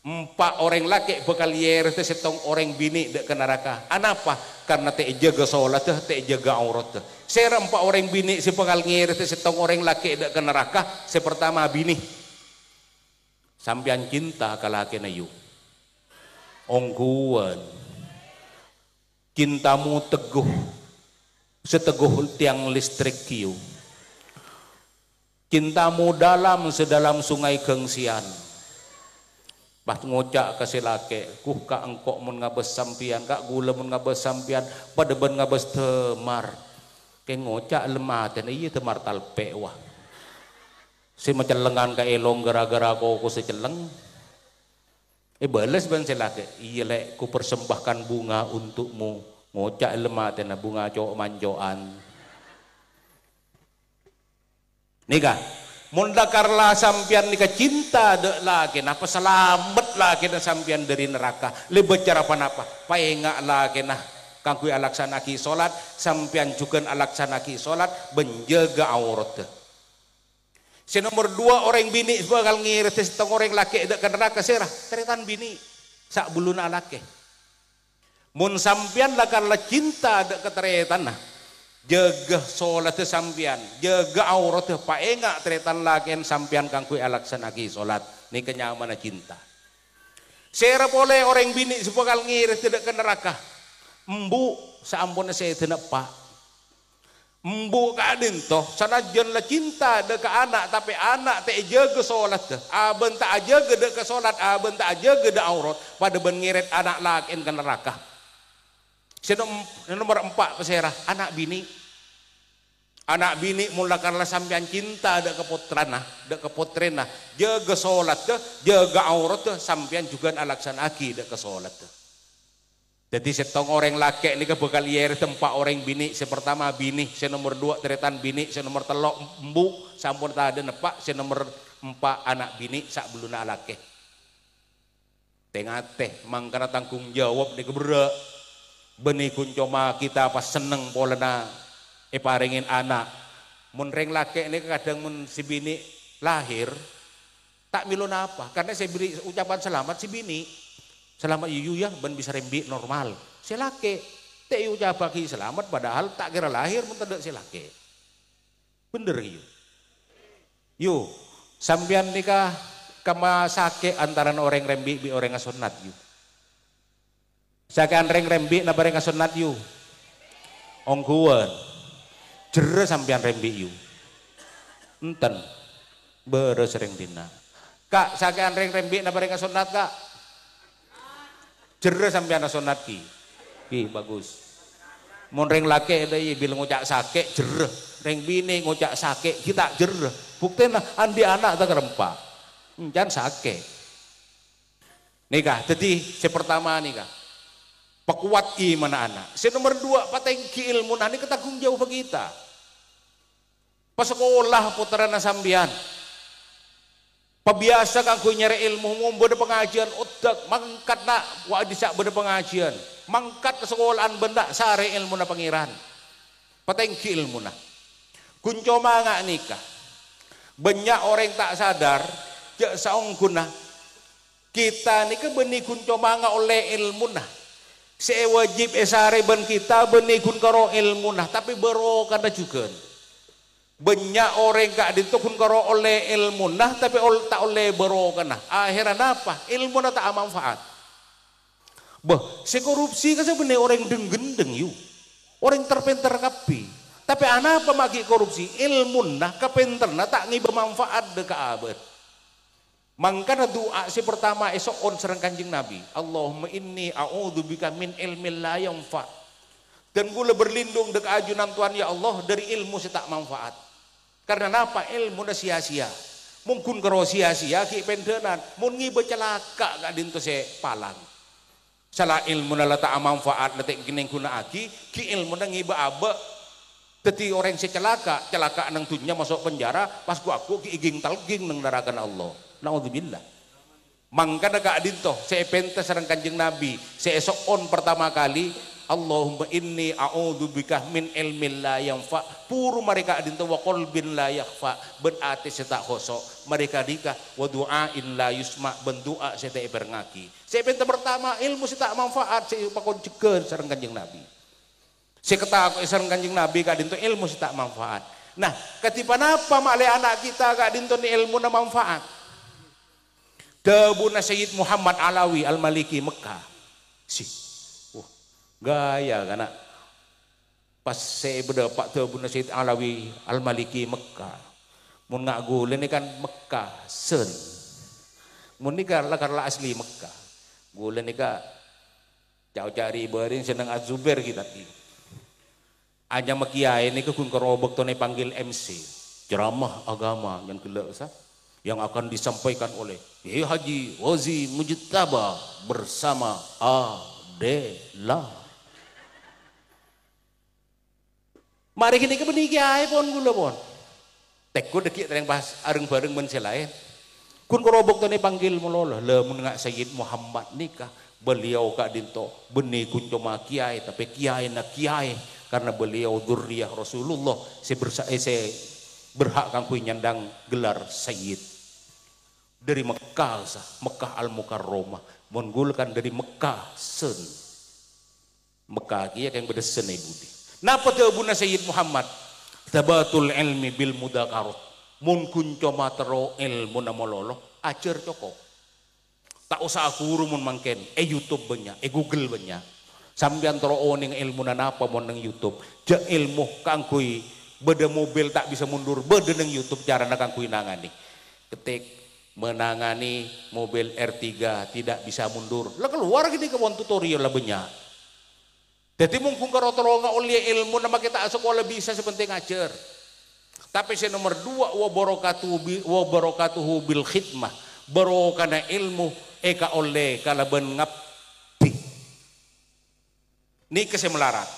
empat orang laki bakal ngiri setong orang bini dek neraka anapa karena te jaga solat te jaga aurat sera empat orang bini si bakal ngiri setong orang laki dek neraka sepertama bini sampian cinta kalake na yu ongkuan cintamu teguh seteguh tiang listrik kiu cintamu dalam sedalam sungai Gengsian pas ngocak kasih lake kak engkok mun ngabes sampian kak gula mun ngabes sampian pada ben ngabes temar ke ngocak lemah dan iya temar talpe wah si macelengan ka elong gara-gara aku seceleng balas ban selake iya lek ku persembahkan bunga untukmu ngocak lemah tena bunga cowok manjoan nikah mundakarlah sampian nikah cinta dek laki napa selamat laki na sampian dari neraka lebih cara apa paenga laki nah kangkui alaksanaki solat sampian juga alaksanaki solat menjaga aurat si nomor dua orang bini bakal ngirit setengah orang laki dek neraka serah teretan bini sak bulun alake mun sampian lakarlah cinta dek keteretan nah jaga solat sampian jaga aurat paenga teretan laken sampian kangkui alaksanaki solat ni kenyamanan cinta serah boleh orang bini bakal ngirit dek neraka embu saampun saya tenek pak Embu kadin toh sanajan lah cinta dek anak tapi anak tak jaga solat deh. Aben tak jaga dek ke solat, aben tak jaga dek aurat pada ben ngirit anak lakin ke neraka. Nomor 4 peserah anak bini. Anak bini mulakanlah sampean cinta dek ke putrana, dek ke putrena. Jaga solat deh, jaga aurat deh, sampean juga alaksan aki dek ke solat deh. Jadi setong orang laki ini bakal yer tempat orang bini. Pertama bini, nomor 2 teretan bini, nomor 3 embu, sampun tadi nepak, nomor 4 anak bini sak beluna laki. Tengah teh, mangkana tanggung jawab nih keberak. Benih kuncoma kita pas seneng polena, paringin anak. Mun reng laki ini kadang mun si bini lahir, tak milon apa? Karena saya beri ucapan selamat si bini. Selamat yuyu ya, ben bisa rembi normal. Si laki, tak ucapaki selamat padahal tak kira lahir pun tidak si laki. Bener yuk. Yuk, sambian nikah kama sake antaran orang rembi bi orang ngasunat yuk. Sake orang rembi na bareng ngasunat yuk. Ongkuan, jere sambian rembi yuk. Enten, beres sering dina. Kak, sake orang rembi na bareng ngasunat kak. Jere sampai anak sunat ki bagus. Mun reng laki ada bilang ngucak sake jere, reng bini ngucak sake kita jere. Buktinya andi anak tak kerempa, jangan sake. Nikah, jadi pertama nikah, pekuat iman anak. Nomor 2 patengki ilmu ini ketanggung jawab kita. Pas sekolah putaran sambian. Pabiasa kang kuy nyari ilmu ngombo de pengajian udak mangkat nak wa disak bede pengajian mangkat ke sekolahan benda sare ilmu na pangeran patengki ilmu na kunco manga nikah banyak orang tak sadar jak saung guna kita nikah benih kunco manga oleh ilmu na se wajib esare ben kita benih kun karo ilmu na tapi bero kada juga. Banyak orang kak ditukun karo oleh ilmu nah tapi tak oleh berokan nah akhiran apa ilmu nah tak manfaat si korupsi kan sebenarnya orang deng-gendeng yuk orang terpinter kapi tapi anak apa maki korupsi ilmu nah kepinter nah tak ngiba manfaat deka abad mangkana doa si pertama esok on serang kanjeng Nabi Allahumma inni a'udzubika min ilmin la yanfa dan gula berlindung deka ajunan Tuhan ya Allah dari ilmu si tak manfaat. Karena apa ilmu na sia-sia mungkin karo sia-sia ki pendenan mun ngibe celaka gak dinto se palang salah ilmu na lata manfaat letek gining guna aki ki ilmu na ngibe abe teti orang se celaka nang dunya masuk penjara pas aku ki iging talging nang narakan Allah naudzubillah mangkana gak dinto se pente sareng kanjeng Nabi se esok on pertama kali Allahumma inni a'udzubika min ilmin la yanfa puru mereka dinto wa qalbin la yakhfa berarti setak khosok mereka dikah wa du'ain la yusma bendua setak berngaki sepenta pertama ilmu setak manfaat se pakon ceger sareng kanjeng Nabi se ketak sareng kanjeng Nabi ka dinto ilmu setak manfaat nah ketipan apa male anak kita ka dinto ni ilmu na manfaat debuna Sayyid Muhammad Alawi Al-Maliki Mekah gaya karena pas saya berdapat tuh Bunda Sayyid Alawi Al-Maliki Mekah mun ngak gule ini kan Mekah sen mun ini kan karena asli Mekah gule ini kan jauh cari berin seneng Azubair kita aja makiai ini kun kerobok tuh panggil MC ceramah agama yang kelak yang akan disampaikan oleh Haji Wazi Mujtaba bersama Adela. Mari kini ke beniki ae pon gula pon. Tekku dekik tereng bahas areng bareng men selain. Kun kerobok tane panggil meloloh le mun ngak Sayyid Muhammad nikah beliau kak dinto benih kun cuma kiai tapi kiai nak kiai karena beliau dzurriyyah Rasulullah se berhak kang kuy nyandang gelar Sayyid. Dari Mekah sah, Mekah Al-Mukarramah. Mun gul kan dari Mekah sen. Mekah kiai kang bedesen budi. Napa teu Bunda Sayyid Muhammad tabatul ilmi bil mudakarah mun kunco matero ilmu na mololo ajar cokok tak usah aku mun mangken YouTube banyak Google banyak sampean tero oning ilmu na napa mon nang YouTube ja ilmu kang kuy beda mobil tak bisa mundur, beda neng YouTube cara nak angkui nangani. Ketik menangani mobil R3 tidak bisa mundur. Lah keluar gini ke tutorial lah banyak. Jadi mungkin kalau tolong oleh ilmu nama kita sekolah bisa sepenting ngajar. Tapi si nomor 2 wa barakatuhu bil khidmah. Barokana ilmu eka oleh kalaban ngabdi. Ini kesemelarat.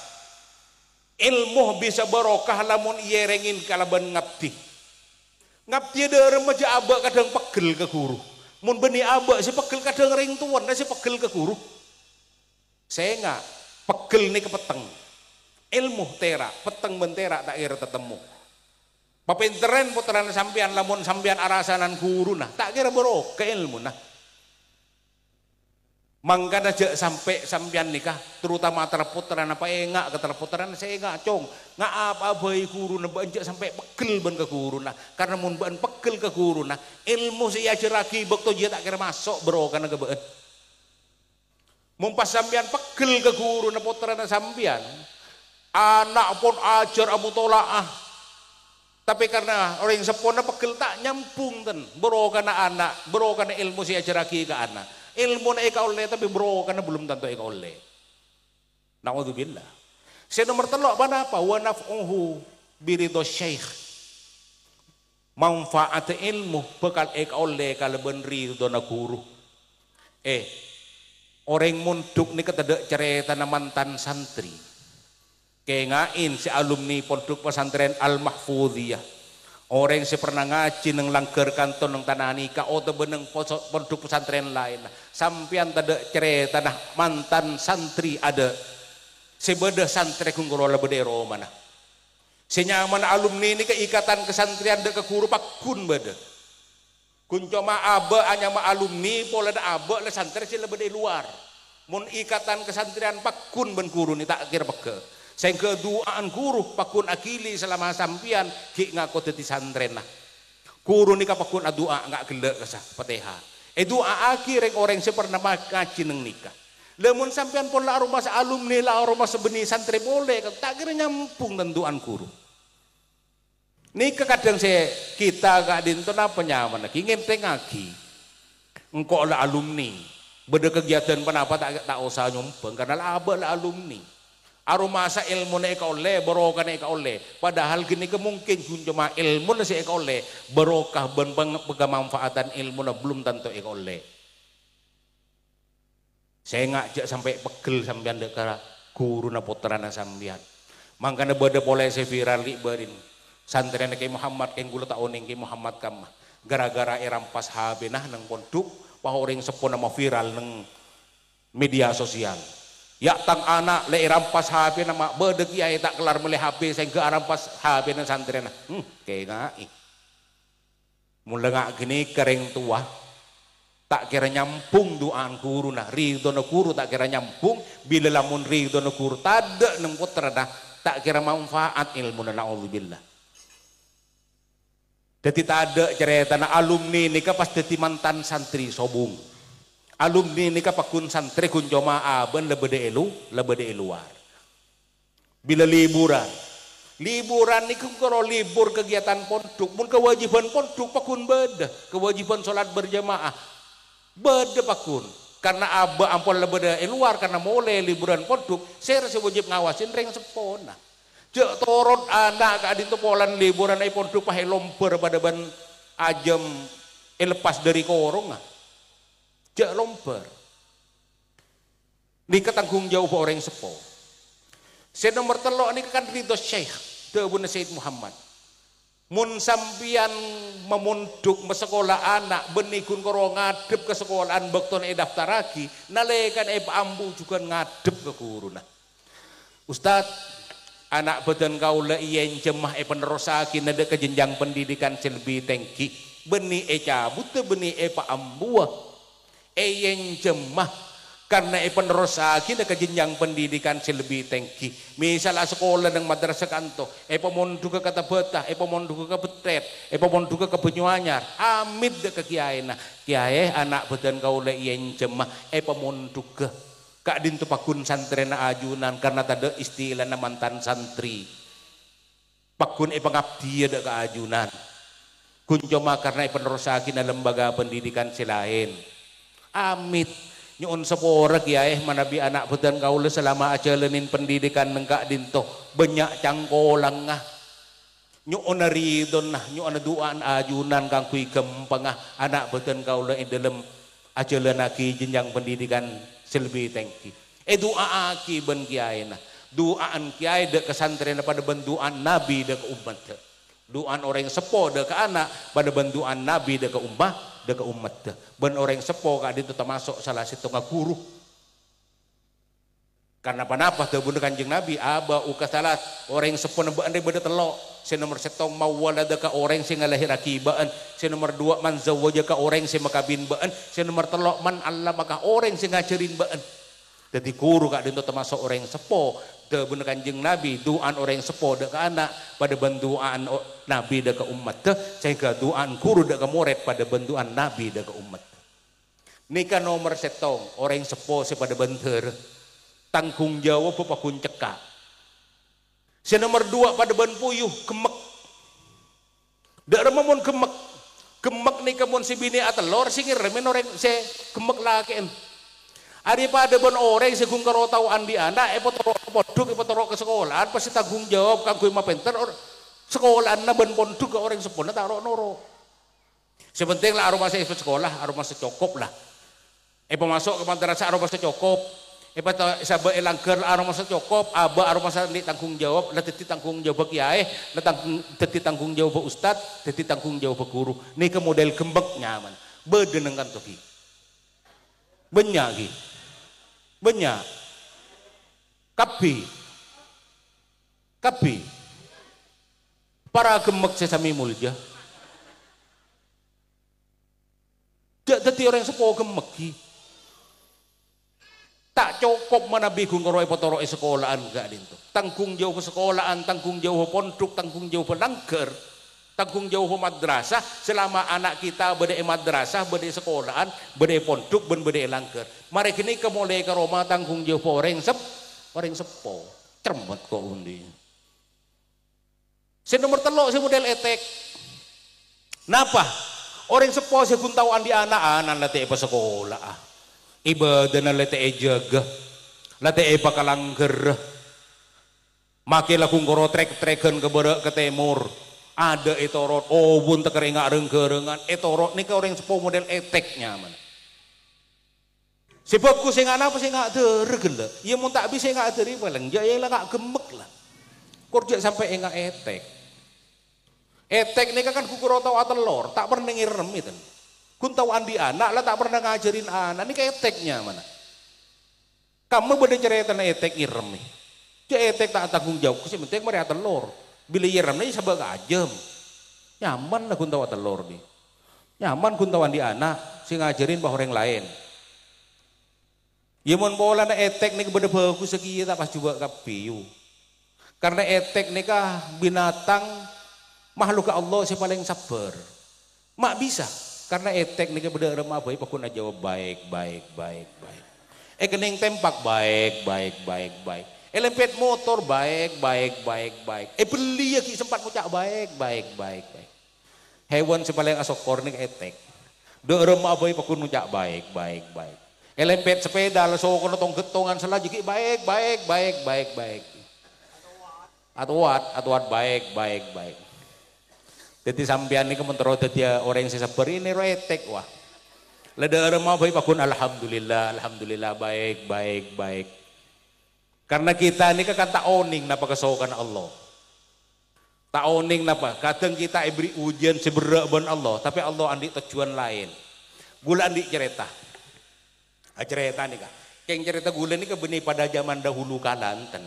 Ilmu bisa barokah lamun iya rengin kalaban ngabdi. Ngabdi ada remaja abak kadang pegel ke guru. Mun beni abak si pegel kadang ring tuan, si pegel ke guru. Saya enggak pegel nih ke peteng. Ilmu terak, peteng menterak tak kira tetemu. Papinteren putaran sampian lamun sampian arasanan guru nah, tak kira barokah ilmu nah. Mangkana aja sampai sampian nikah, terutama terputaran apa enggak ke terputaran saya enggak cong, nggak apa bayi guru nah banjak sampai pegel ban ke guru nah, karena mun ban pegel ke guru nah, ilmu saya ajar lagi bakto dia tak kira masuk bro karena kebeen. Mumpas sampian pegel ke guru nah putaran sampian, anak pun ajar amu tolaah, tapi karena orang yang sepona pegel tak nyampung ten, bro karena anak, bro karena ilmu saya ajar lagi ke anak. Ilmu na eka oleh tapi bro karena belum tentu eka oleh. Naudzubillah. Saya nomor 3 apa? Wa naf'uhu biridho syekh. Manfaat ilmu bekal eka oleh kalau benri dona guru. Orang munduk ni ketada cerita na mantan santri. Kengain si alumni pondok pesantren Al-Mahfudhiyah. Orang yang pernah ngaji neng langgar kanton neng tanah nikah atau beneng pondok pesantren lain sampian tada cerita nah mantan santri ada sebeda santri kungkurola bedero mana senyaman alumni ini keikatan kesantrian de ke guru pakun beda kuncoma aba anyama alumni pola da aba le santri sila beda luar mun ikatan kesantrian pakun ben guru ni tak kira peke saya keduaan guru pakun akili selama sampian ki ngaku teti santren nah guru nikah pakun adua nggak gelek kesah pateha dua akhir orang pernah ngaji neng nikah lemun sampian pun lah rumah alumni lah rumah sebeni santri boleh tak kira nyampung tentuan guru nikah kadang kita gak dinten apa nyaman lagi ngenteng ngaji engkau lah alumni beda kegiatan penapa tak usah nyumpeng karena lah abah lah alumni arumasa ilmu na eka oleh barokah na eka oleh padahal gini kemungkin cuma ilmu na si eka oleh barokah ben pegamanfaatan ilmu na belum tentu eka oleh saya ngajak sampai pegel sampean dekara guru na putrana sampean mangkana bada boleh saya viral li berin santri na kay Muhammad kay gula taoning kay Muhammad kam gara-gara irampas habe nah nang pondok pahoring sepon na viral nang media sosial. Ya tang anak le rampas HP nama bedek kiai tak kelar meleh HP sehingga rampas HP na santri na. Kayak ngai. Mula ngak gini kering tua tak kira nyampung doaan guru nah ridho na guru tak kira nyampung bila lamun ridho na guru tada nang putra dah tak kira manfaat ilmu na naudzubillah. Jadi tak ada cerita na alumni ni pas jadi mantan santri sobung. Alumni ini kapakun santri kun coma aben lebede luar. Bila liburan ini kalau libur kegiatan pondok, mun kewajiban pondok pakun beda, kewajiban sholat berjamaah beda pakun. Karena aba ampun lebede luar karena mulai liburan pondok, saya rasa wajib ngawasin ring sepona. Jek torot anak kadin tu polan liburan ai pondok pahe lomper pada ban ajam lepas dari korong. Jak lomper ini ketanggung jawab orang sepo saya nomor 3 ini kan ridho syekh Dawun Sayyid Muhammad mun sampian memunduk sekolah anak benikun koro ngadep ke sekolahan bakton daftar lagi nalekan ambu juga ngadep ke guru nah Ustad anak badan kaula ien jemah penerusaki nada ke jenjang pendidikan lebih tinggi beni cabut beni pak ambuah yang jemah karena penerus lagi ke jenjang pendidikan lebih tinggi misalnya sekolah dan madrasah kanto pemonduka kata betah pemonduka ke betet pemonduka ke Banyuanyar amit ke kiai nah kiai anak badan kaula yang jemah pemonduka kak dintu pakun santrena ajunan karena tada istilah mantan santri pakun pengabdi ada keajunan kuncoma karena penerusaki na lembaga pendidikan silain amit nyuun sepora kiai manabi anak putan kaula selama ajalenin pendidikan nengkak dinto banyak cangkolang ngah nyuun ridon nah nyuun duaan ajunan kang kui gempengah anak putan kaula dalam ajalenaki jenjang pendidikan selebih tengki doa aki ben kiai nah doaan kiai dek kesantren pada benduan nabi dek umat doaan orang sepo dek ke anak pada benduan nabi dek ke umat ben orang sepo kak itu termasuk salah satu guru karena panapa tuh bunda kanjeng nabi aba uka salat orang sepo nembak ande beda telok si nomor setong mau walada ka orang sing ngalahir akibaan si nomor dua man zawaja ka orang sing makabin baan si nomor telok man Allah maka orang sing ngajarin baan jadi guru kak itu termasuk orang sepo tuh bunda kanjeng nabi doaan orang sepo dek ke anak pada benduan nabi dek ke umat sehingga doaan guru dek ke murid pada benduan nabi dek ke umat nikah nomor setong orang sepo si pada benter tanggung jawab pakun cekak si nomor dua pada ban puyuh gemek dak rememon gemek nih kemun si bini atelor si ngiremin orang si gemek laken hari pada ban orang si gung karo tauan di anak poduk ke sekolahan pasti tanggung jawab kanggo mapenter sekolahan na ban ponduk ke orang sepona taruh noro sepenting lah aroma saya sekolah aroma secokop lah pemasok ke madrasah aroma secokop sabe elangker aroma secokop aba aroma sa tanggung jawab lah teti tanggung jawab kiai lah teti tanggung jawab ustad teti tanggung jawab guru ni ke model gembek nyaman bedenengkan tuh ki banyak kapi para gemek sesami mulja teti orang sepo gemek ki tak cukup mana bingung kalau potoro sekolahan gak dinto tanggung jawab sekolahan tanggung jawab pondok tanggung jawab langker tanggung jawab madrasah selama anak kita berde madrasah berde sekolahan berde pondok ben berde langker mari kini kemulai ke Roma tanggung jawab orang sepo cermat kok undi si nomor telok si model etek napa orang sepo si guntawan di anak-anak latih pas sekolah ibadah na lete jaga lete pakalangger makilah kung koro trek-trekan ke timur ada etorot bun tekeringa rengkerengan etorot nih ke orang sepo model eteknya man si bagus sing anak apa sing gak dergel ya mau tak bisa gak deri paling jaya lah gak gemek lah korja sampai enggak etek nih kan kukuro tau atelor tak pernah ngirem itu kuntawan di anak lah tak pernah ngajarin anak ini kayak eteknya mana kamu boleh cerita na etek irem nih jadi etek tak tanggung jawab sih penting mereka telur bila irem nih sabak ajem nyaman lah kuntawan telur nih nyaman kuntawan di anak sih ngajarin bahwa orang lain ya mon bola na etek nih beda bagus sekian tak pas coba kapiu karena etek nih kah binatang makhluk Allah sih paling sabar mak bisa karena etek nih beda remah baik pakuna jawab baik kening tempak baik lempet motor baik beli ya sempat mucak baik hewan sepaling asokor nih etek de remah baik pakun mucak baik lempet sepeda langsung kono tong getongan selagi baik atuat baik jadi sampean ini kementero dia orang yang sabar ini retek wah. Lada remah baik pakun alhamdulillah baik. Karena kita ini kan tak oning napa kesokan Allah. Tak oning napa kadang kita beri ujian seberak ban Allah tapi Allah andi tujuan lain. Gula andi cerita. Cerita nih kak. Yang cerita gula ini kebeni pada zaman dahulu kalanten.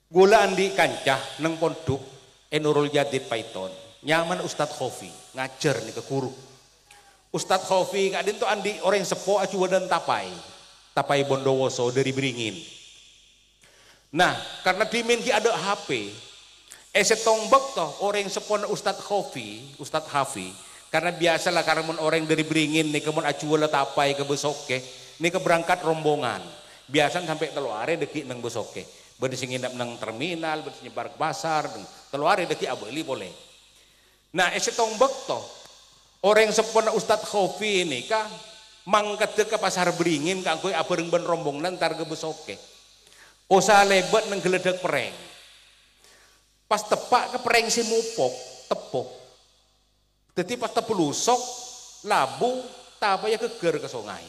Gula andi kancah neng pondok Nurul Jadid Paiton nyaman Ustadz Khofi ngajar nih ke guru Ustadz Khofi kak itu andi orang sepo acu dan tapai Bondowoso dari Beringin nah karena di Minki ada HP tombak toh orang sepo Ustadz Khofi Ustadz Hafi karena biasalah karena orang dari Beringin nih kemun acu tapai ke Besoke nih keberangkat rombongan biasa sampai telu are dekik nang Besoke Bade sing nginep nang terminal, bade nyebar ke pasar, telu hari deki abeli boleh. Nah, esetong bekto orang sepona Ustadz Khofi ini kah mangkat ke pasar beringin kanggo abareng ben rombong nantar gebesoke. Usaha lebet nang geledek pereng. Pas tepak ke pereng si mupok, tepok. Dadi pas tepelusok labu tapaya keger ke sungai.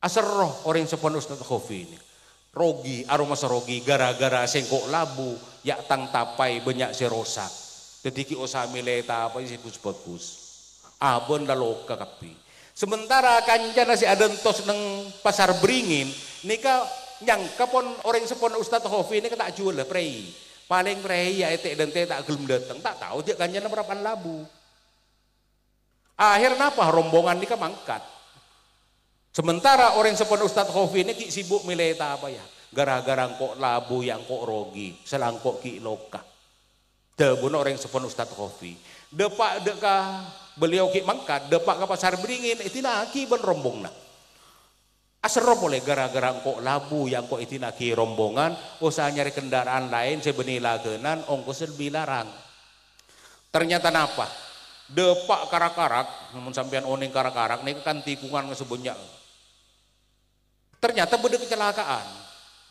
Asar roh orang sepona Ustadz Khofi ini. Rogi, aroma serogi gara-gara sengkok labu yak tang tapai banyak si rosak. Jadi ki usaha mileta apa sih bagus. Abon laloka kapi. Sementara kancana si adentos neng pasar beringin, nika nyangka pon orang sepon Ustadz Khofi ini tak jual lah prei. Paling prei ya etek dan tak gelem datang, tak tahu dia kancana berapa labu. Akhirnya apa rombongan nika mangkat. Sementara orang sepon Ustadz Khofi ini ki sibuk mileta apa ya? Gara-gara kok labu yang kok rogi, selangkok ki loka. Debun orang sepon Ustadz Khofi. Depak deka beliau ki mangkat, depak ke pasar beringin, itina ki ben rombong na. Asero boleh gara-gara kok labu yang kok itina ki rombongan, usaha nyari kendaraan lain sebeni lagenan, ongkos lebih larang. Ternyata napa? Depak karak-karak, namun sampean oning karak-karak, ini kan tikungan sebunyak. Ternyata beda kecelakaan.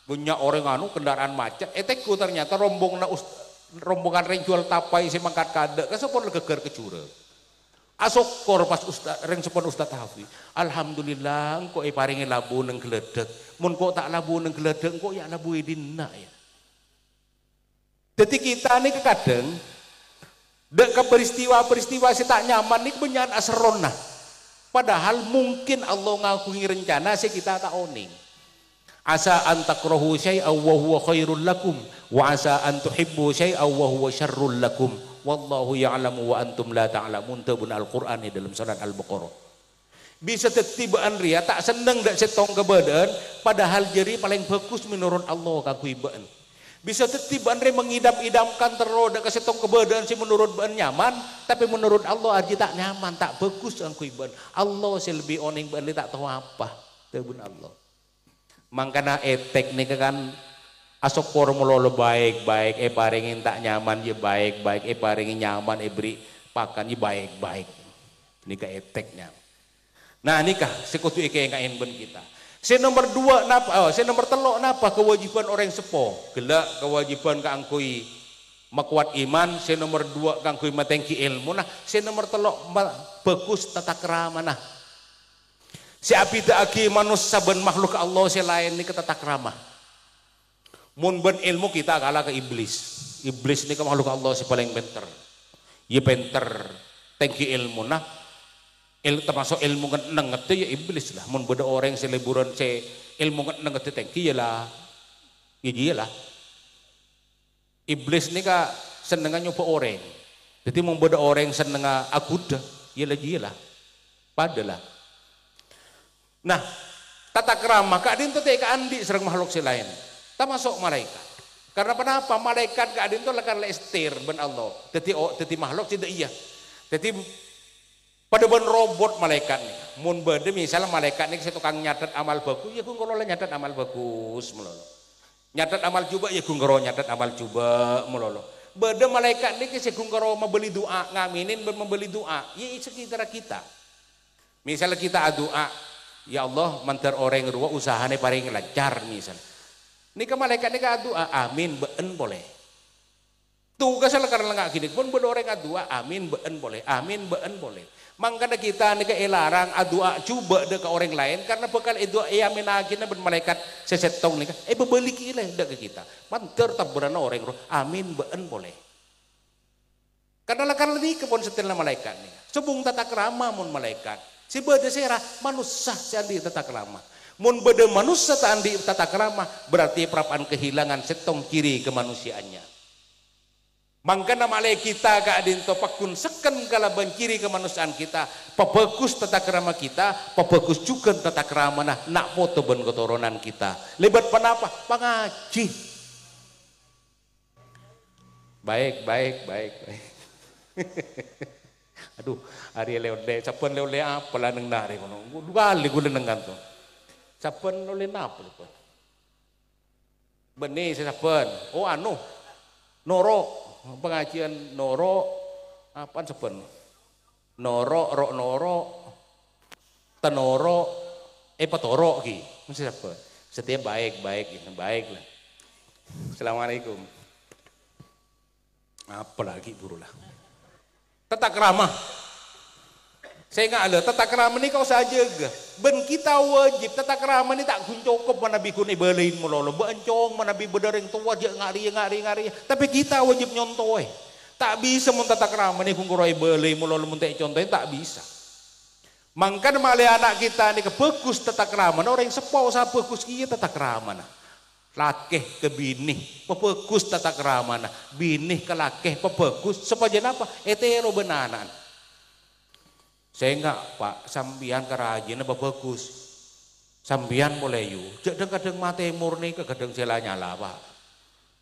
Banyak orang anu kendaraan macet, eteku ternyata rombongan reng jual tapai si mangkat kada kasopon legeger kecure asokor pas reng sepon Ustadz Hafi alhamdulillah engko paringi labu neng geledek mun kok tak labu neng geledek engko ya labu dina ya. Jadi kita nih kadang dek ke peristiwa si tak nyaman nih benyan asrona padahal mungkin Allah ngakui rencana si kita tak oning. Asa an takrahu syai'aw wa huwa khairul lakum wa asa an tuhibbu syai'aw wa huwa syarrul lakum wallahu ya'lamu wa antum la ta'lamun. Tabun Al-Qur'an di dalam surat Al-Baqarah. Bisa tetibaan ria tak seneng dak setong kebadan padahal jeri paling bagus menurut Allah kaku ibaan. Bisa tetibaan ria mengidam-idamkan teroda ke setong kebadan si menurut baan nyaman tapi menurut Allah aja tak nyaman tak bagus kaku ibaan. Allah si lebih oning baan tak tahu apa. Tabun Allah. Mangkana etek nih kan asokor melolo baik-baik paringin tak nyaman ya baik-baik paringin nyaman beri pakan ya baik-baik nikah eteknya. Nah nikah sekutu ike yang ben kita. Si nomor 2 napa? Si nomor 3 napa kewajiban orang sepo gelak kewajiban keangkui makuat iman. Si nomor 2 keangkui matengki ilmu. Nah si nomor 3 bagus tata kerama nah. Si abida agi manusia ben makhluk Allah selain ini ketata krama. Mun ben ilmu kita kalah ke iblis. Iblis ini ke makhluk Allah si paling pinter. Ye pinter, tengki ilmu nah. Termasuk ilmu nenget ya iblis lah. Mun beda orang si liburan si ilmu nenget tengki ya lah. Iya lah. Iblis ini ka senengan nyoba orang. Jadi mun beda orang senengan akuda, ya lah. Padalah. Nah, tata kerama kak dinto teh ka andi serang makhluk si lain. Tak masuk malaikat. Karena kenapa? Malaikat kak dinto lakan lestir ben Allah. Teti makhluk tidak iya. Teti pada ben robot malaikat nih. Mun bade misalnya malaikat nih tukang nyatet amal bagus, ya gue ngelola nyatet amal bagus melolo. Nyatet amal coba ya gue ngero nyatet amal coba melolo. Bade malaikat nih gue ngero membeli doa ngaminin ben membeli doa. Ya sekitar kita. Misalnya kita doa ya Allah mantar orang ruwa usahane paling lancar misal. Nika malaikat nika doa amin been boleh. Tuh kasal karena enggak gini pun bedo orang doa amin been boleh. Amin been boleh. Mangkana kita nika elarang doa coba dek ke orang lain karena bekal doa amin agina ben malaikat sesetong nika bebalik ile dek ke kita. Mantar tabrana orang ruwa amin been boleh. Karena lakan nika pun setelna malaikat nika. Sebung tata krama mun malaikat. Si beda serah manusia si andi tata kerama. Mun beda manusia tak andi tata kerama berarti perapaan kehilangan setong kiri kemanusiaannya. Mangkana malai kita ka adin topakun seken kalaban kiri kemanusiaan kita, pabagus tata kerama kita, pabagus juga tata kerama nak foto ben keturunan kita. Lebat panapa? Pangaji. Baik. Aduh, hari leode, sapan leode apa lah neng nari kono. Dua kali gue nengan tuh. Sapan leode apa tuh? benih sesaben. Oh anu noro pengajian noro apa seben. Noro rok noro tenoro petoro ki. Mesti apa? Setiap baik gitu. Baik lah. Assalamualaikum. Apa lagi buru lah. Tata krama. Saya nggak ada tata krama ini kau saja ga. Ben kita wajib tata krama ini tak cukup mana bikun ibalain melolo. Bencong mana bi bedereng tua aja ngari. Tapi kita wajib nyontoh. Tak bisa mun tata krama ini kungkuro ibalain melolo mun tak contohin tak bisa. Mangkan male anak kita ini kebekus tata krama. Orang yang sepau sa bekus iya tata krama nah. Lakeh ke binih pebekus tata krama nah. Binih ke lakeh pebekus supaya apa? Etero benanan. Saya enggak Pak, sambian kerajin apa bagus. Sambian boleh yuk. Kadang-kadang mate murni ke kadang sela nyala Pak.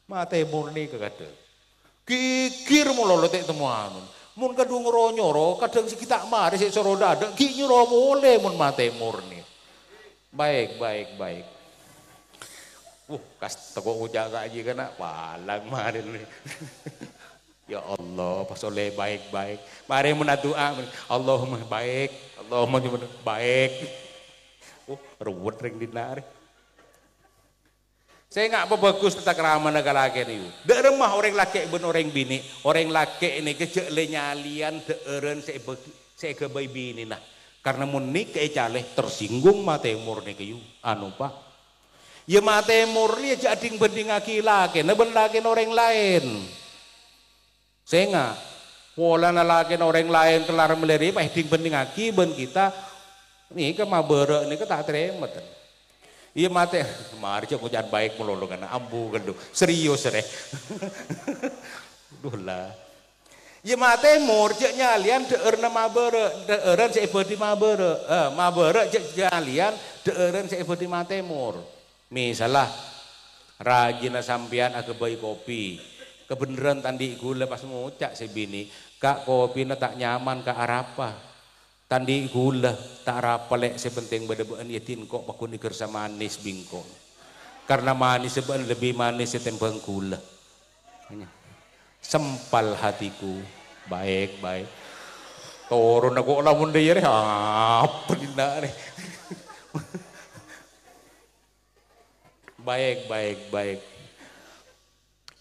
Mate murni ke kadang. Kikir mulu tek temuan. Mun kadung nyoro kadang si kita mari si soro dadak ki nyoro boleh mun mate murni. Baik. Kas toko ujak aja kena palang mari. Ya Allah, pas oleh baik. Mari menadua, Allahumma baik, Allahumma baik. Ruwet ring dinar. Saya nggak apa bagus tentang kerama negara laki ini. Dek remah orang laki ben orang bini, orang laki ini kecek lenyalian deeren saya ke bayi bini nah. Karena munik ke caleh tersinggung mate murni ke yu, anu Pak. Ya mate murni jadi banding aki laki, nah ben laki orang lain. Saya nggak pola nalakin orang lain kelar meleri ding penting aki ben kita nih ke mabere nih ke tak terima ten. Iya mate mari cok jangan baik melulu karena ambu gendu serius reh. Duh lah. Iya mate murjek nyalian deerna mabere deeren saya bedi mabere mabere cek nyalian deeren saya bedi mate mur. Misalah rajin sampean agak bayi kopi. Kebenaran tandi gula pas ngucak si bini kak kopi na tak nyaman kak arapa tandi gula tak arapa lek sepenting beda-beda yatin kok pakun iker sama manis bingkong karena manis sebenarnya lebih manis setembang gula sempal hatiku baik turun aku lamun dia apa dina baik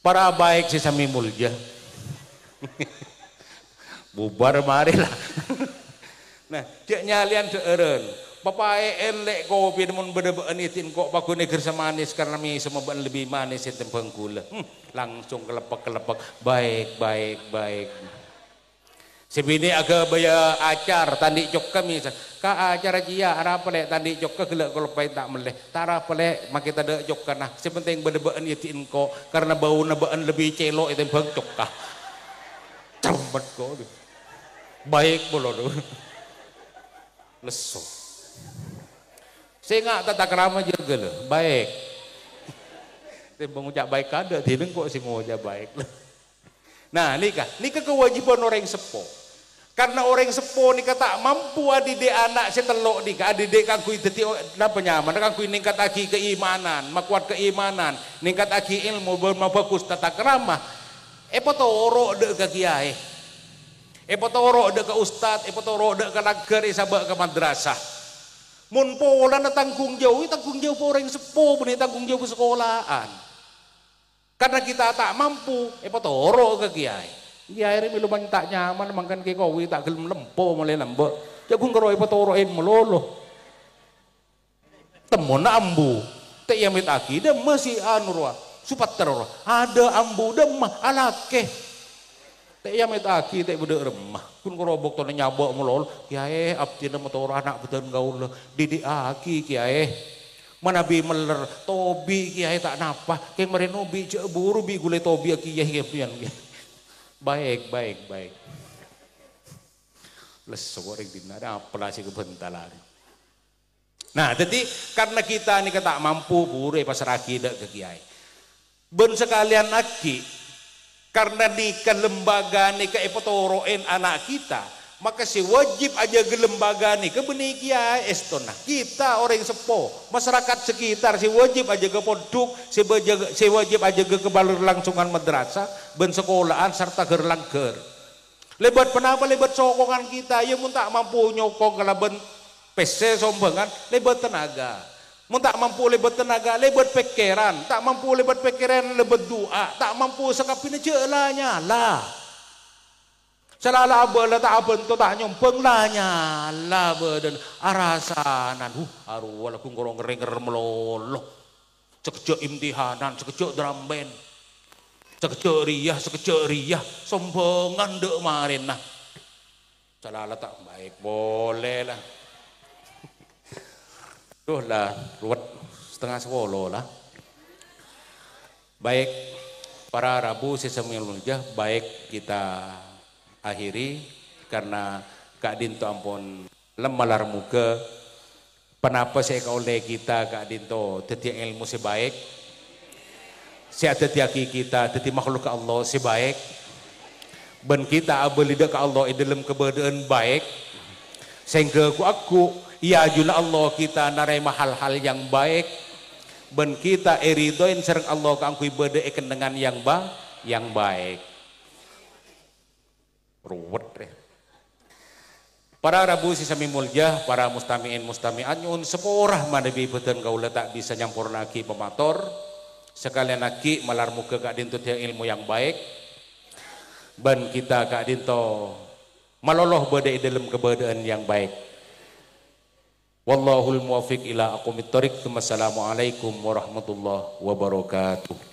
para baik si sami mulja bubar mari lah. Nah cek nyalian deeren papae elek kopi mun beda-beda itin kok pakune gersa manis karena mi semua lebih manis itu bengkula langsung kelepek baik si bini agak baya acar tandi cok kami ka acara jia arapa lek tandi cok ke gelek kelepai tak meleh tara pelek makita de cok kana sepenting beda-beda itin kok karena bau nebaan lebih celok itu bang cok kah cemet kok baik bolo lesu saya nggak tata kerama juga loh baik timbang ucap baik kada tidak kok sih ngucap baik nah nikah kewajiban orang sepuh karena orang sepuh nikah tak mampu adidik anak setelok nikah adidik kangkui dadi napa nyaman kangkui ningkat lagi keimanan makuat keimanan ningkat lagi ilmu bagus tata kerama potoro de ke kiai potoro de ke ustad potoro de ke nagar sabak ke madrasah mun pola na tanggung jauh orang sepuh punya tanggung jauh sekolahan karena kita tak mampu potoro ke kiai kiai ini lumayan tak nyaman makan ke kowi tak gelem lempo mulai lembek jagung keroi potoroin melolo temun ambu tak yamit aki dah masih anurwa supat teror ada ambu dah mah alake tak yamit aki tak bude remah kun kerobok tu nyabok melolo kiai abdi nama toro anak betul gaul didi aki kiai mana bi meler tobi kiai tak napa kayak merenobi cek buru bi gule tobi kiai kiai baik lesu orang dinara apalah si kebentalan nah jadi karena kita ini tak mampu buru pas raki dek ke kiai ben sekalian aki karena nikah lembaga nikah potoroin anak kita Maka si wajib aja ke lembaga nih ke benikia estona kita orang sepo masyarakat sekitar si wajib aja ke pondok si wajib aja ke balur langsungan madrasah ben sekolahan serta gerlangger lebat penapa lebat sokongan kita ya mun tak mampu nyokong kalau ben PC sombengan lebat tenaga mun tak mampu lebat tenaga lebat pikiran tak mampu lebat pikiran lebat doa tak mampu sekapin aja lah nyala selala bela tak apa tu tak nyompeng lah nyala badan arasanan aru wala kung gorong ringer melolo sekejap imtihanan sekejap drum band sekejap riah sombongan dek marin nah selala tak baik boleh lah tuh lah ruwet setengah 10 lah baik para Rabu sesamil mulia baik kita akhiri karena Kak Dinto ampun lemalar muka kenapa saya oleh kita Kak Dinto teti ilmu sebaik saya teti kita teti makhluk Allah sebaik ben kita abelidak ke Allah dalam keberadaan baik sehingga aku ya jula Allah kita narema hal-hal yang baik ben kita iridoin serang Allah kangku ibadah dengan yang baik ruwet deh. Para Rabu sisami mulja, para mustamiin mustami'an nyun seporah manabi beten kaula tak bisa nyampurnaki pemator sekalian lagi malar muka Kak Dinto tiang ilmu yang baik ban kita Kak Dinto maloloh badai dalam keberadaan yang baik wallahul muwafiq ila aqwamit thoriq. Wassalamualaikum warahmatullahi wabarakatuh.